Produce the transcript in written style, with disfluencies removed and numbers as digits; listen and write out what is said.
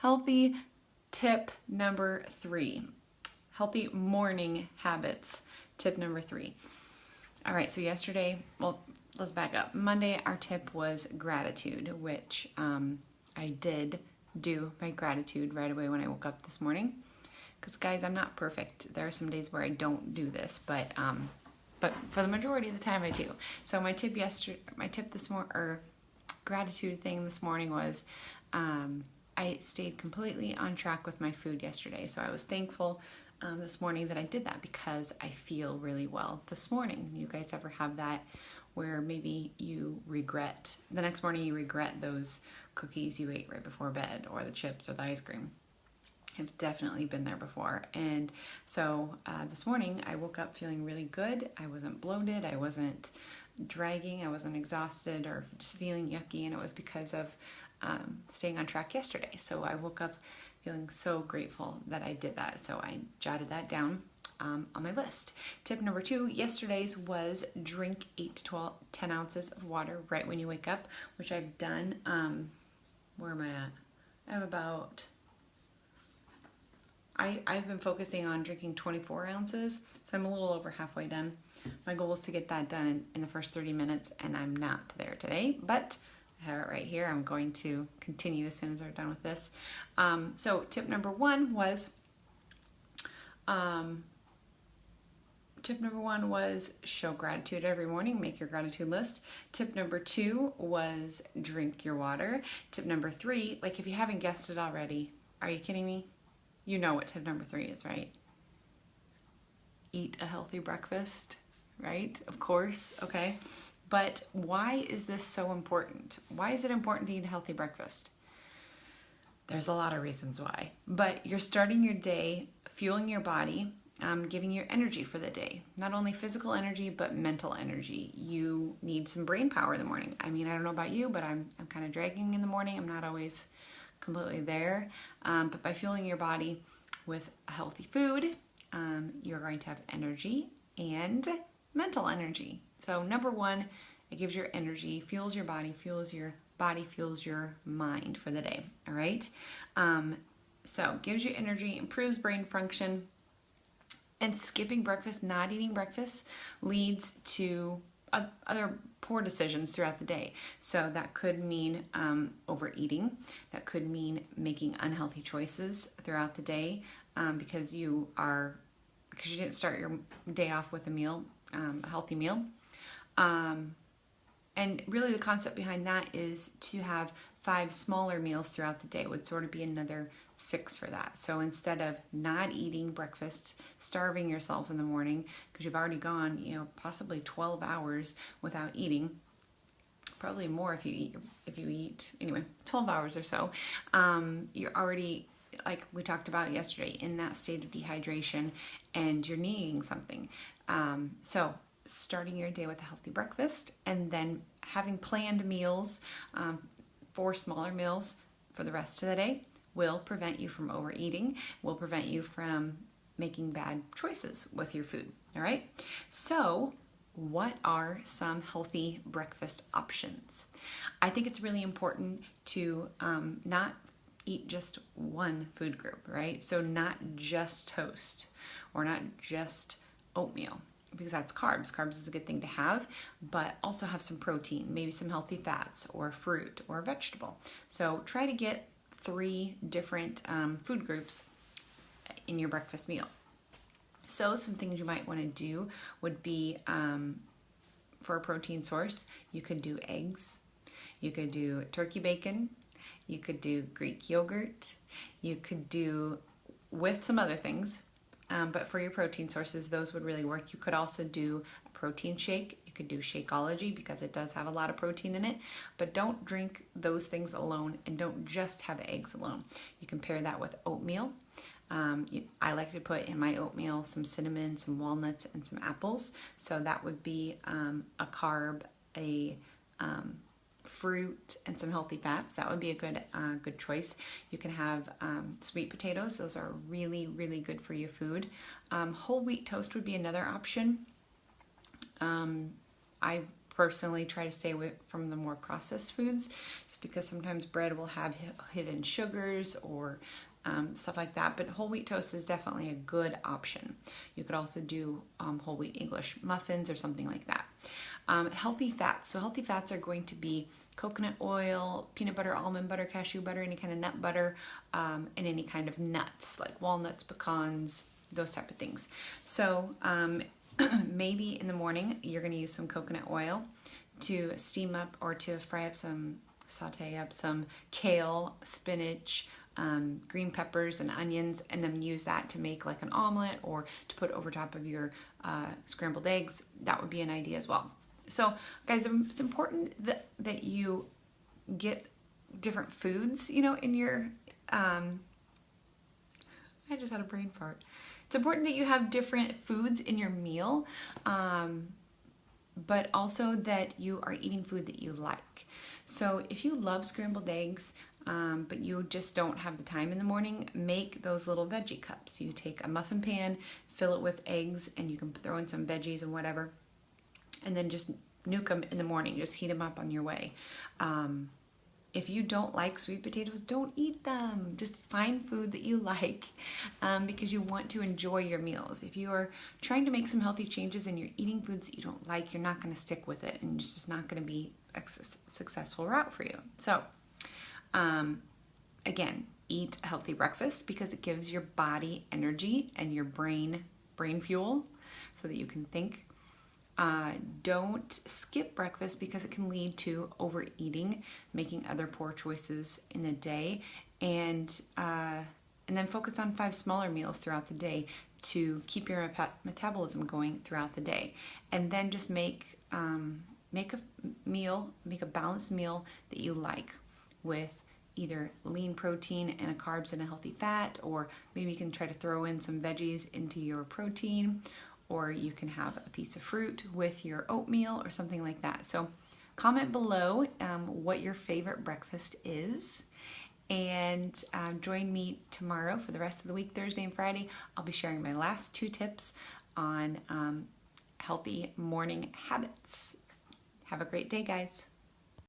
Healthy tip number 3. Healthy morning habits. Tip number 3. All right, so yesterday, well, let's back up. Monday, our tip was gratitude, which I did do my gratitude right away when I woke up this morning. Because guys, I'm not perfect. There are some days where I don't do this, but for the majority of the time I do. So my tip this morning, or gratitude thing this morning was, I stayed completely on track with my food yesterday. So I was thankful this morning that I did that because I feel really well this morning. You guys ever have that where maybe you regret, the next morning you regret those cookies you ate right before bed, or the chips or the ice cream? I've definitely been there before. And so this morning I woke up feeling really good. I wasn't bloated, I wasn't dragging, I wasn't exhausted or just feeling yucky, and it was because of staying on track yesterday. So I woke up feeling so grateful that I did that. So I jotted that down on my list. Tip number 2, yesterday's was drink 8 to 10 ounces of water right when you wake up, which I've done. Where am I at? I have about... I've been focusing on drinking 24 ounces, so I'm a little over halfway done. My goal is to get that done in the first 30 minutes, and I'm not there today, but I have it right here. I'm going to continue as soon as we're done with this. So tip number 1 was, show gratitude every morning, make your gratitude list. Tip number 2 was drink your water. Tip number 3, like if you haven't guessed it already, are you kidding me? You know what tip number 3 is, right? Eat a healthy breakfast, right? Of course, okay. But why is this so important? Why is it important to eat a healthy breakfast? There's a lot of reasons why. But you're starting your day, fueling your body, giving you energy for the day. Not only physical energy, but mental energy. You need some brain power in the morning. I mean, I don't know about you, but I'm kind of dragging in the morning. I'm not always completely there, but by fueling your body with healthy food, you're going to have energy and mental energy. So number 1, it gives your energy, fuels your body, fuels your mind for the day. All right. So gives you energy, improves brain function, and skipping breakfast, not eating breakfast, leads to other poor decisions throughout the day. So that could mean overeating. That could mean making unhealthy choices throughout the day because you didn't start your day off with a meal, a healthy meal. And really the concept behind that is to have 5 smaller meals throughout the day would sort of be another fix for that. So instead of not eating breakfast, starving yourself in the morning because you've already gone, possibly 12 hours without eating, probably more if you eat anyway, 12 hours or so, you're already, like we talked about yesterday, in that state of dehydration and you're needing something. So starting your day with a healthy breakfast and then having planned meals, 4 smaller meals for the rest of the day, will prevent you from overeating, will prevent you from making bad choices with your food. All right. So what are some healthy breakfast options? I think it's really important to not eat just one food group, right? So not just toast or not just oatmeal, because that's carbs. Carbs is a good thing to have, but also have some protein, maybe some healthy fats or fruit or a vegetable. So try to get 3 different food groups in your breakfast meal. So some things you might want to do would be, for a protein source, you could do eggs, you could do turkey bacon, you could do Greek yogurt, you could do with some other things, but for your protein sources, those would really work. You could also do a protein shake. You could do Shakeology because it does have a lot of protein in it, but don't drink those things alone and don't just have eggs alone. You can pair that with oatmeal. I like to put in my oatmeal some cinnamon, some walnuts, and some apples. So that would be a carb, a fruit, and some healthy fats. That would be a good choice. You can have sweet potatoes. Those are really, really good for your food. Whole wheat toast would be another option. I personally try to stay away from the more processed foods, just because sometimes bread will have hidden sugars or stuff like that. But whole wheat toast is definitely a good option. You could also do whole wheat English muffins or something like that. Healthy fats. So healthy fats are going to be coconut oil, peanut butter, almond butter, cashew butter, any kind of nut butter, and any kind of nuts like walnuts, pecans, those type of things. So maybe in the morning you're going to use some coconut oil to steam up or to saute up some kale, spinach, green peppers and onions, and then use that to make like an omelet or to put over top of your scrambled eggs. That would be an idea as well. So guys, it's important that you get different foods, in your, I just had a brain fart. It's important that you have different foods in your meal, but also that you are eating food that you like. So if you love scrambled eggs, but you just don't have the time in the morning, make those little veggie cups. You take a muffin pan, fill it with eggs, and you can throw in some veggies and whatever, and then just nuke them in the morning. Just heat them up on your way. If you don't like sweet potatoes, don't eat them. Just find food that you like, because you want to enjoy your meals. If you are trying to make some healthy changes and you're eating foods that you don't like, you're not going to stick with it, and it's just not going to be a successful route for you. So, again, eat a healthy breakfast because it gives your body energy and your brain fuel so that you can think. Don't skip breakfast because it can lead to overeating, making other poor choices in the day, and then focus on 5 smaller meals throughout the day to keep your metabolism going throughout the day. And then just make a balanced meal that you like with either lean protein and a carbs and a healthy fat, or maybe you can try to throw in some veggies into your protein, or you can have a piece of fruit with your oatmeal or something like that. So comment below what your favorite breakfast is, and join me tomorrow for the rest of the week, Thursday and Friday. I'll be sharing my last 2 tips on healthy morning habits. Have a great day, guys.